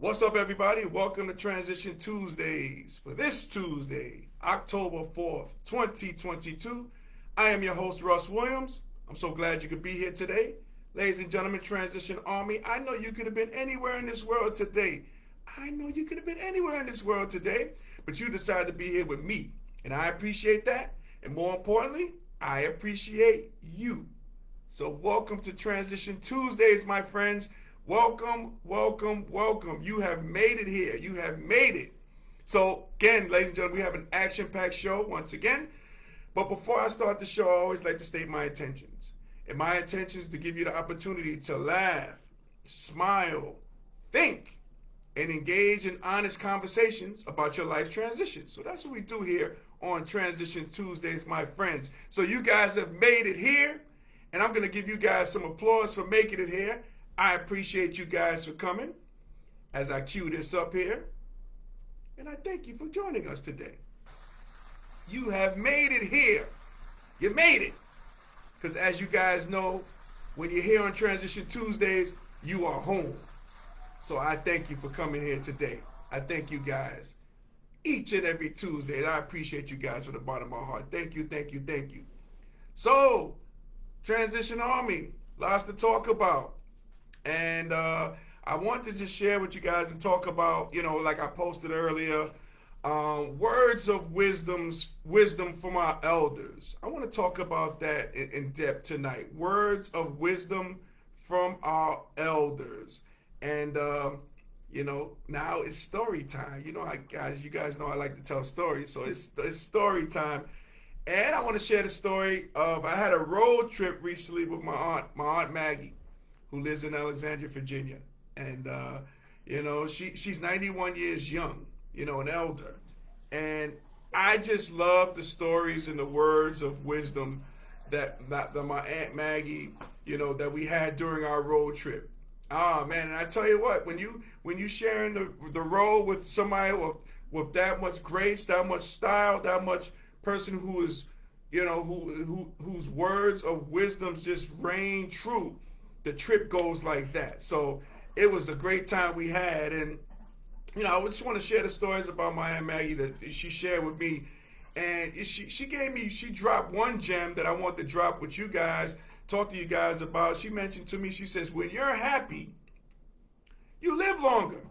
What's up, everybody? Welcome to Transition Tuesdays for this Tuesday, October 4th, 2022. I am your host, Russ Williams. I'm so glad you could be here today. Ladies and gentlemen, Transition Army, I know you could have been anywhere in this world today. I know you could have been anywhere in this world today, but you decided to be here with me. And I appreciate that. And more importantly, I appreciate you. So, welcome to Transition Tuesdays, my friends. Welcome, welcome, welcome. You have made it here. You have made it. So, again, ladies and gentlemen, we have an action packed show once again. But before I start the show, I always like to state my intentions. And my intention is to give you the opportunity to laugh, smile, think, and engage in honest conversations about your life transition. So, that's what we do here on Transition Tuesdays, my friends. So, you guys have made it here. And I'm going to give you guys some applause for making it here. I appreciate you guys for coming as I cue this up here. And I thank you for joining us today. You have made it here. You made it. Because as you guys know, when you're here on Transition Tuesdays, you are home. So I thank you for coming here today. I thank you guys. Each and every Tuesday, I appreciate you guys from the bottom of my heart. Thank you, thank you, thank you. So, Transition Army, lots to talk about. And I want to just share with you guys and talk about, like I posted earlier, words of wisdom from our elders. I want to talk about that in depth tonight. Words of wisdom from our elders. And, now it's story time. You guys know I like to tell stories. So it's story time. And I want to share the story of I had a road trip recently with my aunt Maggie, who lives in Alexandria, Virginia. And, she's 91 years young, an elder. And I just love the stories and the words of wisdom that my Aunt Maggie, that we had during our road trip. Ah, man, and I tell you what, when you sharing the road with somebody with that much grace, that much style, that much person who is, whose words of wisdom just reign true, the trip goes like that. So it was a great time we had. And, I just want to share the stories about my Aunt Maggie that she shared with me. And she dropped one gem that I want to drop with you guys, talk to you guys about. She mentioned to me, she says, when you're happy, you live longer.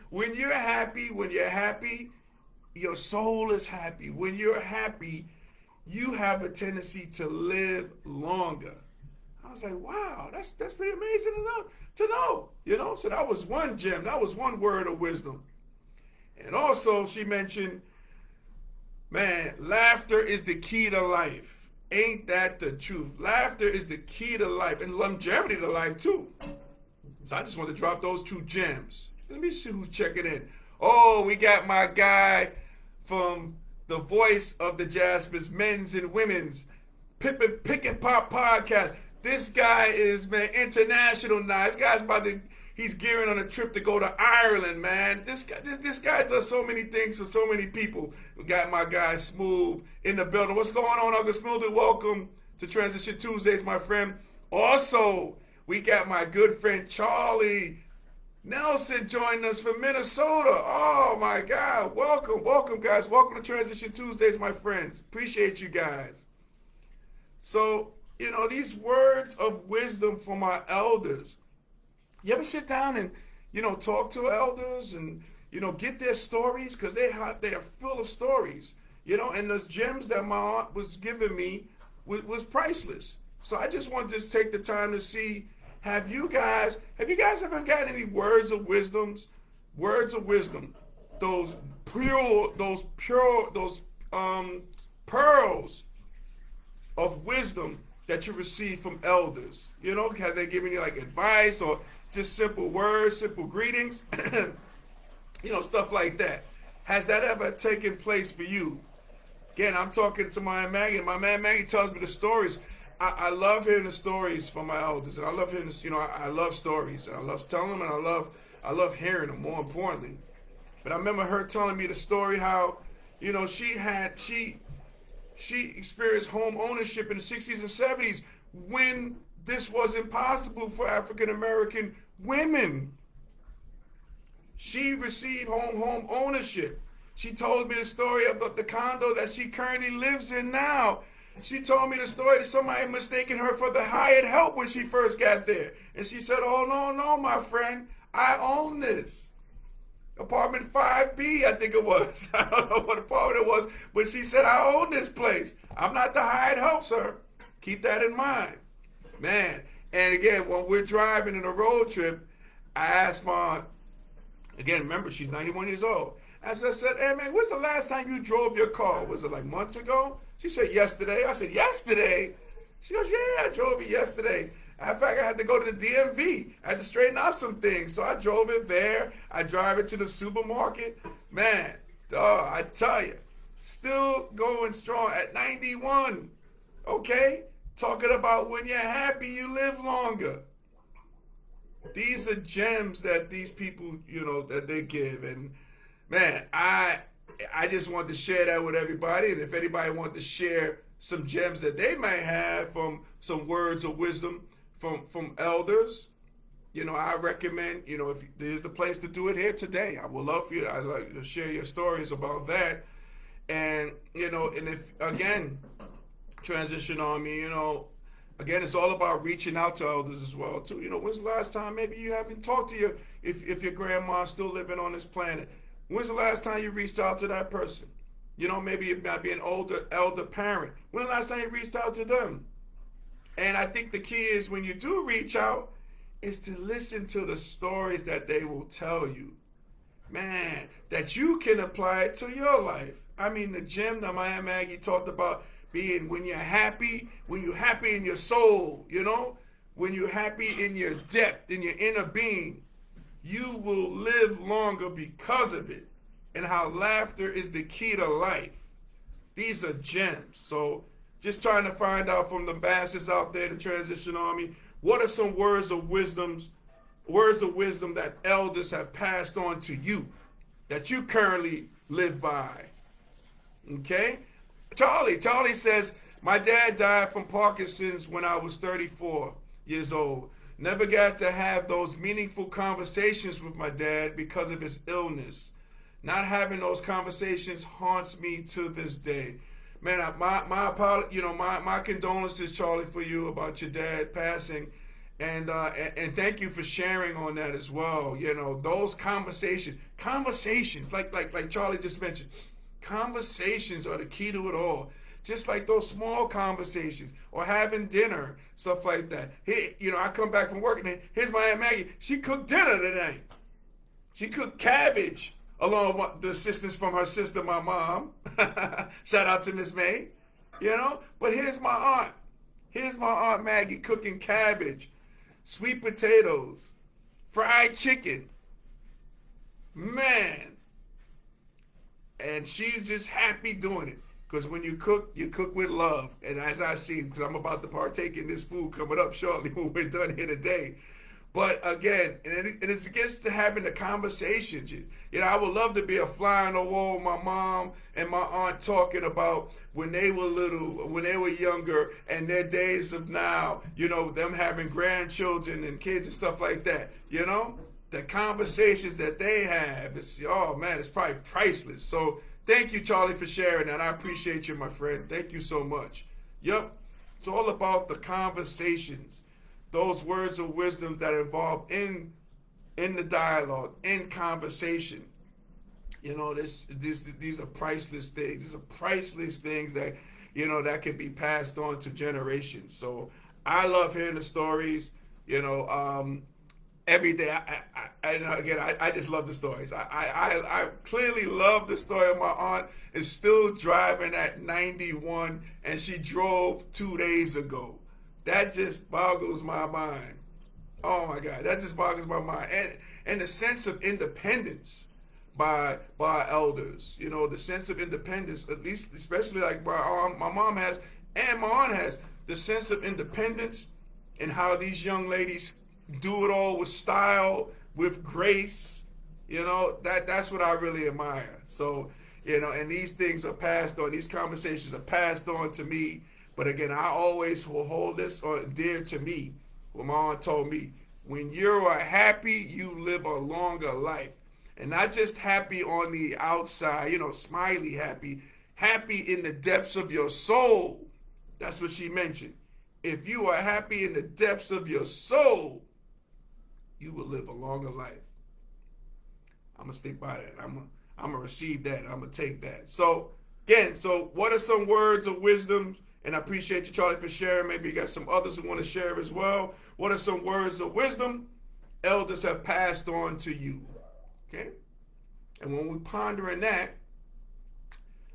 When you're happy, your soul is happy. When you're happy, you have a tendency to live longer. I was like, wow, that's pretty amazing to know. So that was one gem. That was one word of wisdom. And also she mentioned, man, laughter is the key to life. Ain't that the truth? Laughter is the key to life and longevity to life too. So I just want to drop those two gems. Let me see who's checking in. Oh, we got my guy from the voice of the Jaspers, men's and women's Pick and Pop podcast. This guy is, man, international now. This guy's he's gearing on a trip to go to Ireland, man. This guy does so many things for so many people. We got my guy Smooth in the building. What's going on, Uncle Smooth? Welcome to Transition Tuesdays, my friend. Also, we got my good friend Charlie Nelson joining us from Minnesota. Oh my God. Welcome guys. Welcome to Transition Tuesdays, my friends. Appreciate you guys. So, these words of wisdom from our elders. You ever sit down and, talk to elders and, get their stories? Because they are full of stories, and those gems that my aunt was giving me was priceless. So I just wanted to take the time to see, have you guys ever gotten any words of wisdom, those pearls of wisdom that you receive from elders? Have they given you like advice or just simple words, simple greetings, stuff like that? Has that ever taken place for you? Again, I'm talking to my Aunt Maggie. My man Maggie tells me the stories. I love hearing the stories from my elders, and I love hearing this. I love stories, and I love telling them, and I love hearing them. More importantly, but I remember her telling me the story how, she experienced home ownership in the 60s and 70s when this was impossible for African American women. She received home ownership. She told me the story about the condo that she currently lives in now. She told me the story that somebody mistaken her for the hired help when she first got there. And she said, oh, no, no, my friend, I own this. Apartment 5B, I think it was. I don't know what apartment it was, but she said, I own this place. I'm not the hired help, sir. Keep that in mind. Man, and again, when we're driving in a road trip, I asked Mom, again, remember, she's 91 years old. As I said, hey, man, when's the last time you drove your car? Was it like months ago? She said, yesterday. I said, yesterday? She goes, yeah, I drove it yesterday. In fact, I had to go to the DMV. I had to straighten out some things. So I drove it there. I drive it to the supermarket. Man, I tell you, still going strong at 91. Okay? Talking about when you're happy, you live longer. These are gems that these people, that they give. And man, I just want to share that with everybody. And if anybody wants to share some gems that they might have from some words of wisdom from elders, I recommend, if there's the place to do it here today. I would love for you. I'd like to share your stories about that. And, and if, again, Transition Army, again, it's all about reaching out to elders as well, too. When's the last time maybe you haven't talked to if your grandma's still living on this planet? When's the last time you reached out to that person? Maybe it might be an elder parent. When's the last time you reached out to them? And I think the key is when you do reach out is to listen to the stories that they will tell you. Man, that you can apply it to your life. I mean, the gem that Maya Maggie talked about being when you're happy in your soul, when you're happy in your depth, in your inner being, you will live longer because of it. And how laughter is the key to life. These are gems. So just trying to find out from the masses out there, the Transition Army, what are some words of wisdom that elders have passed on to you that you currently live by. Okay? Charlie says, my dad died from Parkinson's when I was 34 years old. Never got to have those meaningful conversations with my dad because of his illness. Not having those conversations haunts me to this day. Man, my condolences, Charlie, for you about your dad passing, and thank you for sharing on that as well. Those conversations, like Charlie just mentioned, conversations are the key to it all. Just like those small conversations or having dinner, stuff like that. Hey, I come back from work and here's my Aunt Maggie. She cooked dinner today. She cooked cabbage along with the assistance from her sister, my mom. Shout out to Miss May. But here's my aunt. Here's my Aunt Maggie cooking cabbage, sweet potatoes, fried chicken. Man. And she's just happy doing it. Because when you cook with love. And as I see, because I'm about to partake in this food coming up shortly when we're done here today. But again, and it's against having the conversations. I would love to be a fly on the wall with my mom and my aunt talking about when they were little, when they were younger, and their days of now, them having grandchildren and kids and stuff like that. The conversations that they have, it's probably priceless. So thank you, Charlie, for sharing that. I appreciate you, my friend. Thank you so much. Yep, it's all about the conversations. Those words of wisdom that involve in the dialogue, in conversation. These are priceless things. These are priceless things that, that can be passed on to generations. So I love hearing the stories, every day. I just love the stories. I clearly love the story of my aunt is still driving at 91 and she drove 2 days ago. That just boggles my mind. Oh my God, that just boggles my mind. And the sense of independence by elders, the sense of independence, at least, especially like my mom has and my aunt has, the sense of independence and how these young ladies do it all with style, with grace, that's what I really admire. So, and these things are passed on, these conversations are passed on to me. But again, I always will hold this on dear to me. What my aunt told me, when you are happy, you live a longer life. And not just happy on the outside, smiley happy, happy in the depths of your soul. That's what she mentioned. If you are happy in the depths of your soul, you will live a longer life. I'm going to stick by that. I'm going to receive that. I'm going to take that. So, again, what are some words of wisdom? And I appreciate you, Charlie, for sharing. Maybe you got some others who want to share as well. What are some words of wisdom elders have passed on to you? Okay? And when we're pondering that,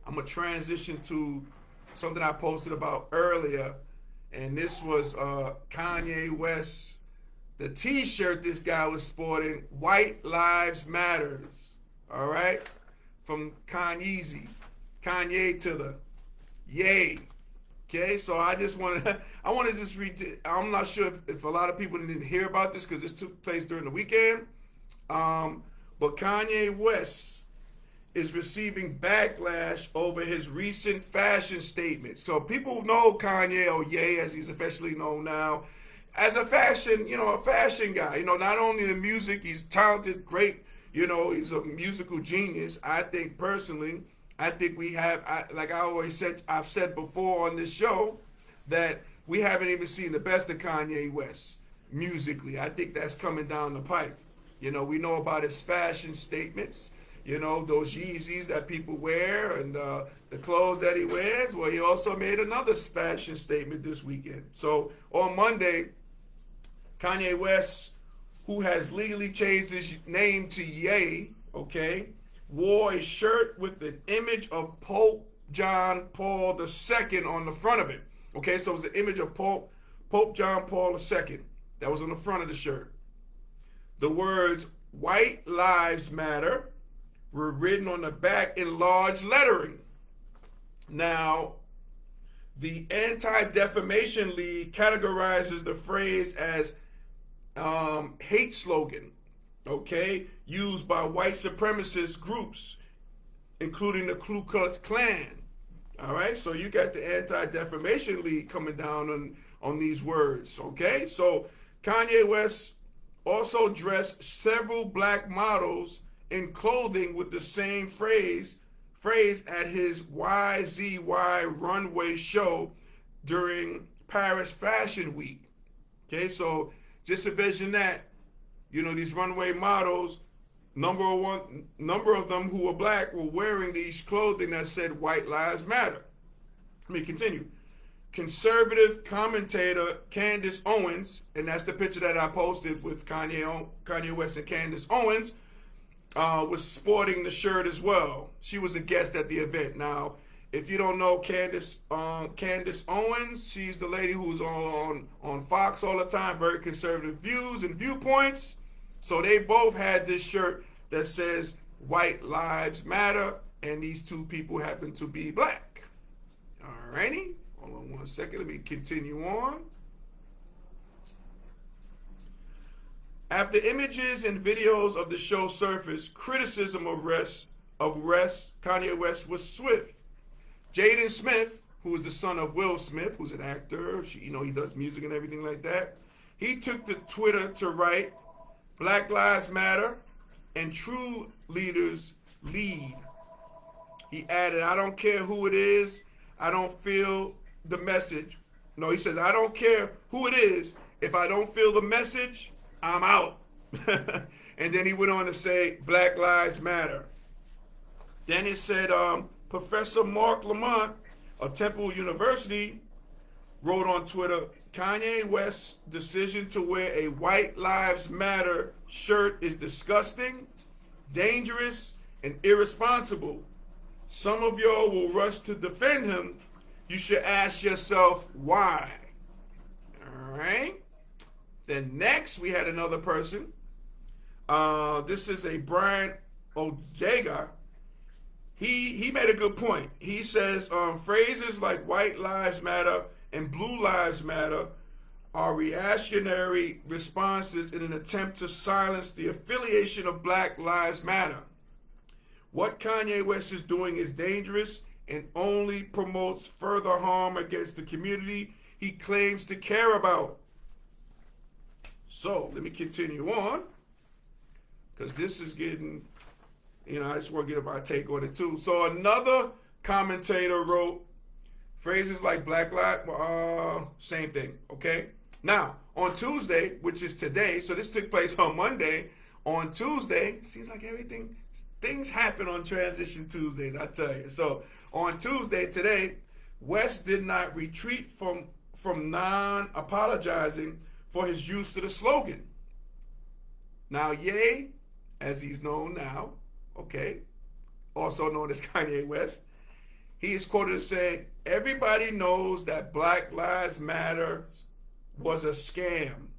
I'm going to transition to something I posted about earlier. And this was Kanye West, the t-shirt this guy was sporting, White Lives Matters. All right? From Kanye to the yay. Okay, so I want to just read. I'm not sure if a lot of people didn't hear about this because this took place during the weekend. But Kanye West is receiving backlash over his recent fashion statements. So people know Kanye, or Ye, as he's officially known now, as a fashion guy. Not only the music, he's talented, great. He's a musical genius. I think personally, we have, I've said before on this show, that we haven't even seen the best of Kanye West musically. I think that's coming down the pipe. We know about his fashion statements, those Yeezys that people wear and the clothes that he wears. Well, he also made another fashion statement this weekend. So on Monday, Kanye West, who has legally changed his name to Ye, okay, wore a shirt with the image of Pope John Paul II on the front of it. Okay, so it was an image of Pope John Paul II that was on the front of the shirt. The words White Lives Matter were written on the back in large lettering. Now, the Anti-Defamation League categorizes the phrase as hate slogan, okay, used by white supremacist groups, including the Ku Klux Klan. All right, so you got the Anti-Defamation League coming down on these words, okay? So Kanye West also dressed several black models in clothing with the same phrase at his YZY runway show during Paris Fashion Week. Okay, so just envision that, these runway models, number of them who were black were wearing these clothing that said White Lives Matter. Let me continue. Conservative commentator Candace Owens, and that's the picture that I posted with Kanye West and Candace Owens, was sporting the shirt as well. She was a guest at the event. Now, if you don't know Candace Owens, she's the lady who's on Fox all the time, very conservative views and viewpoints. So they both had this shirt that says White Lives Matter, and these two people happen to be black. All righty. Hold on one second. Let me continue on. After images and videos of the show surfaced, criticism of Kanye West was swift. Jaden Smith, who is the son of Will Smith, who's an actor, he does music and everything like that, he took to Twitter to write, Black Lives Matter and true leaders lead. He added, I don't care who it is, I don't feel the message. No, he says, I don't care who it is. If I don't feel the message, I'm out. And then he went on to say, Black Lives Matter. Then it said, Professor Mark Lamont of Temple University wrote on Twitter, Kanye West's decision to wear a White Lives Matter shirt is disgusting, dangerous, and irresponsible. Some of y'all will rush to defend him. You should ask yourself why. All right. Then next we had another person. This is a Brian Ojega. He made a good point. He says phrases like White Lives Matter and Blue Lives Matter are reactionary responses in an attempt to silence the affiliation of Black Lives Matter. What Kanye West is doing is dangerous and only promotes further harm against the community he claims to care about. So let me continue on, because this is getting I just want to get my take on it too. So another commentator wrote phrases like Black Lives, same thing. Okay. Now on Tuesday, which is today, so this took place on Monday. On Tuesday, seems like things happen on Transition Tuesdays, I tell you. So on Tuesday today, West did not retreat from non-apologizing for his use of the slogan. Now, Ye, as he's known now, okay, also known as Kanye West, he is quoted as saying, "Everybody knows that Black Lives Matter was a scam."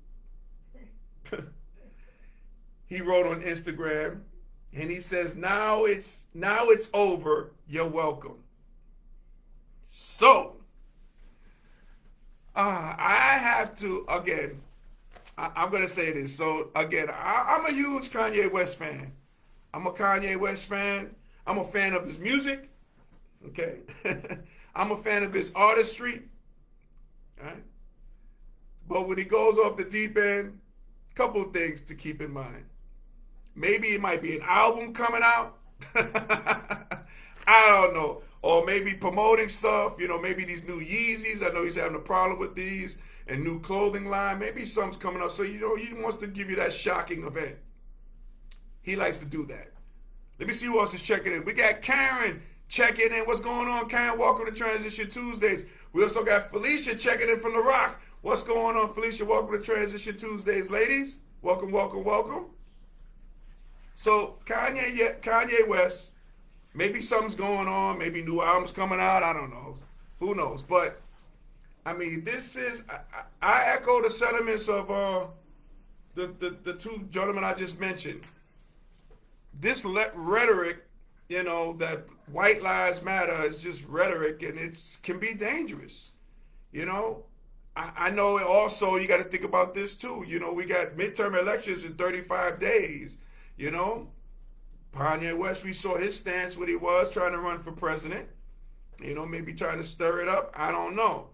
He wrote on Instagram, and he says, now it's over, you're welcome. So, I have to, again, I'm going to say this. So, again, I'm a huge Kanye West fan. I'm a Kanye West fan. I'm a fan of his music. Okay? I'm a fan of his artistry. All right? But when he goes off the deep end, a couple of things to keep in mind. Maybe it might be an album coming out. I don't know. Or maybe promoting stuff, maybe these new Yeezys. I know he's having a problem with these, and new clothing line. Maybe something's coming up. So, he wants to give you that shocking event. He likes to do that. Let me see who else is checking in. We got Karen checking in. What's going on, Karen? Welcome to Transition Tuesdays. We also got Felicia checking in from The Rock. What's going on, Felicia? Welcome to Transition Tuesdays, ladies. Welcome, welcome, welcome. So Kanye West, maybe something's going on, maybe new albums coming out, I don't know. Who knows? But, I mean, this is, I echo the sentiments of the two gentlemen I just mentioned. This rhetoric, that white lives matter is just rhetoric, and it can be dangerous. I know also you got to think about this too. We got midterm elections in 35 days. Kanye West, we saw his stance when he was trying to run for president, maybe trying to stir it up. I don't know.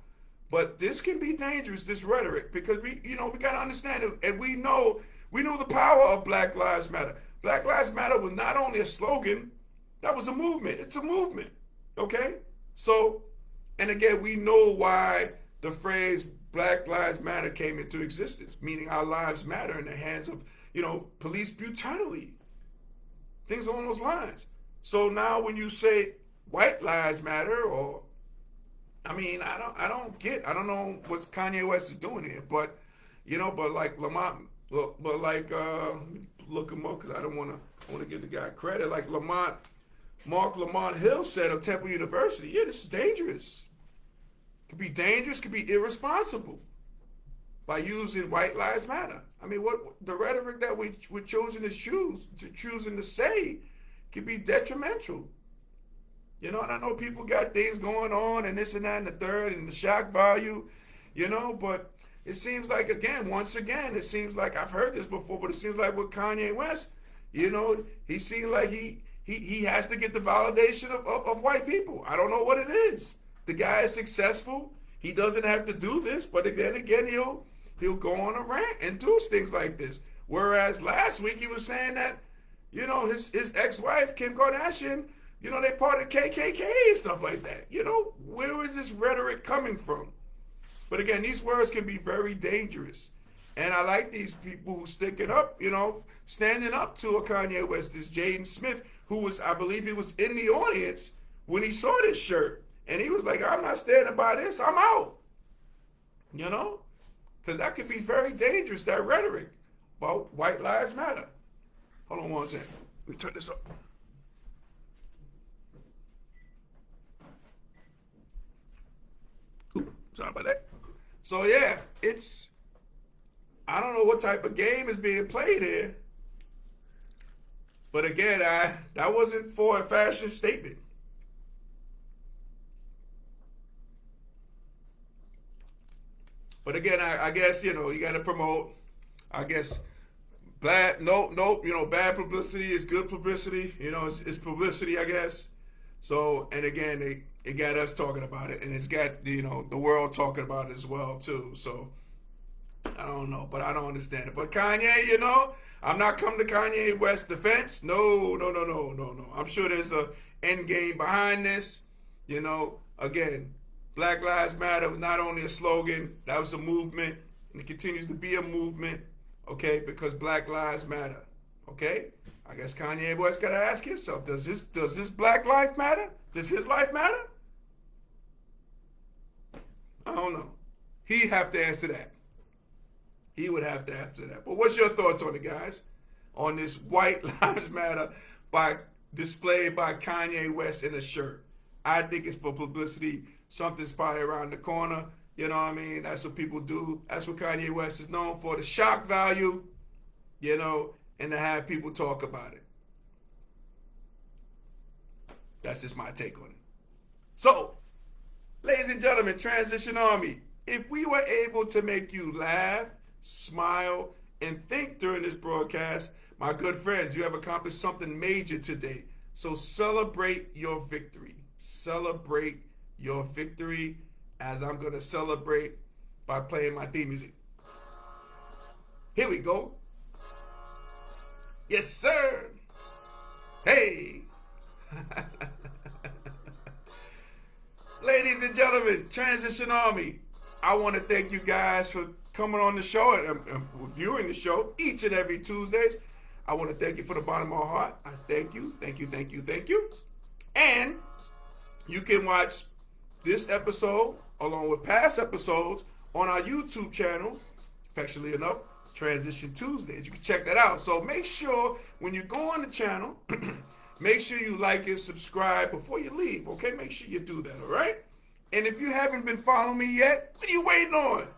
But this can be dangerous, this rhetoric, because we got to understand it. And we know the power of Black Lives Matter. Black Lives Matter was not only a slogan, that was a movement. It's a movement. Okay? So, and again, we know why the phrase Black Lives Matter came into existence, meaning our lives matter in the hands of police brutality, things along those lines. So now when you say white lives matter, or, I mean, I don't know what Kanye West is doing here, but, but like Lamont, but like, look him up because I want to give the guy credit. Like Mark Lamont Hill said of Temple University, yeah, this is dangerous. Could be dangerous, could be irresponsible by using white lives matter. I mean, what the rhetoric that we're choosing to say could be detrimental. And I know people got things going on and this and that and the third and the shock value, but it seems like, once again, it seems like I've heard this before, but it seems like with Kanye West, he seems like he has to get the validation of white people. I don't know what it is. The guy is successful. He doesn't have to do this, but then again, he'll go on a rant and do things like this. Whereas last week he was saying that, his ex-wife, Kim Kardashian, they part of KKK and stuff like that. Where is this rhetoric coming from? But again, these words can be very dangerous. And I like these people who standing up to a Kanye West. This Jaden Smith, I believe he was in the audience when he saw this shirt. And he was like, I'm not standing by this, I'm out. Because that could be very dangerous, that rhetoric about white lives matter. Hold on one second. Let me turn this up. Ooh, sorry about that. So yeah, I don't know what type of game is being played here. But again, that wasn't for a fashion statement. But again, I guess, you got to promote, I guess, bad publicity is good publicity. It's publicity, I guess. So, and again, it got us talking about it, and it's got, the world talking about it as well, too. So, I don't know, but I don't understand it. But Kanye, I'm not coming to Kanye West's defense. No, no, no, no, no, no. I'm sure there's a end game behind this. Again, Black Lives Matter was not only a slogan, that was a movement, and it continues to be a movement, okay, because Black Lives Matter, okay? I guess Kanye West got to ask himself, does this Black life matter? Does his life matter? I don't know. He'd have to answer that. He would have to answer that. But what's your thoughts on it, guys? On this White Lives Matter displayed by Kanye West in a shirt. I think it's for publicity. Something's probably around the corner. You know what I mean? That's what people do. That's what Kanye West is known for, the shock value, and to have people talk about it. That's just my take on it. So, ladies and gentlemen, Transition Army, if we were able to make you laugh, smile, and think during this broadcast, my good friends, you have accomplished something major today. So celebrate your victory. Celebrate your victory, as I'm going to celebrate by playing my theme music. Here we go. Yes, sir. Hey. Ladies and gentlemen, Transition Army, I want to thank you guys for coming on the show and reviewing the show each and every Tuesdays. I want to thank you from the bottom of my heart. I thank you, thank you, thank you, thank you. And you can watch this episode along with past episodes on our YouTube channel, affectionately enough, Transition Tuesdays. You can check that out. So make sure when you go on the channel, make sure you like and subscribe before you leave, okay? Make sure you do that, all right? And if you haven't been following me yet, what are you waiting on?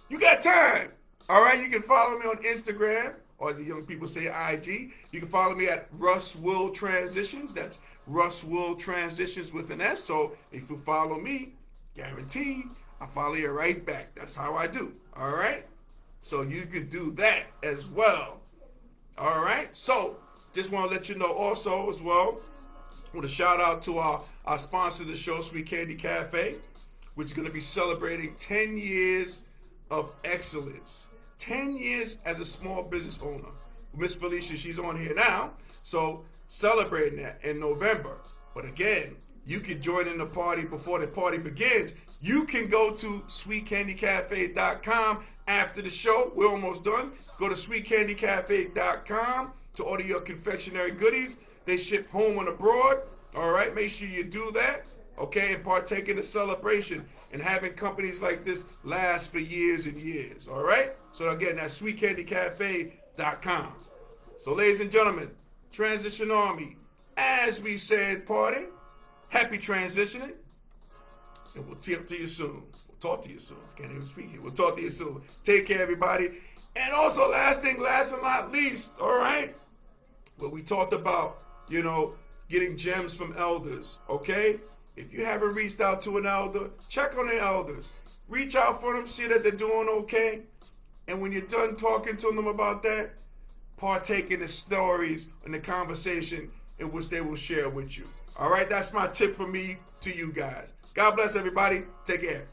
You got time, all right? You can follow me on Instagram, or as the young people say, IG. You can follow me at Russ Will Transitions. That's Russ Will Transitions with an S. So if you follow me, guaranteed, I follow you right back. That's how I do, all right? So you could do that as well, all right? So just want to let you know also as well, I want to shout out to our sponsor of the show, Sweet Candy Cafe, which is going to be celebrating 10 years of excellence. 10 years as a small business owner. Miss Felicia, she's on here now, so celebrating that in November. But again, you can join in the party before the party begins. You can go to sweetcandycafe.com after the show. We're almost done. Go to sweetcandycafe.com to order your confectionery goodies. They ship home and abroad. All right, make sure you do that. Okay, and partake in the celebration and having companies like this last for years and years. All right. So again, that's sweetcandycafe.com. So ladies and gentlemen, Transition Army, as we said, party, happy transitioning, and we'll talk to you soon. We'll talk to you soon. Can't even speak here. We'll talk to you soon. Take care, everybody. And also, last but not least, all right, what we talked about, getting gems from elders, okay? If you haven't reached out to an elder, check on the elders. Reach out for them, see that they're doing okay. And when you're done talking to them about that, partake in the stories and the conversation in which they will share with you. All right, that's my tip from me to you guys. God bless everybody. Take care.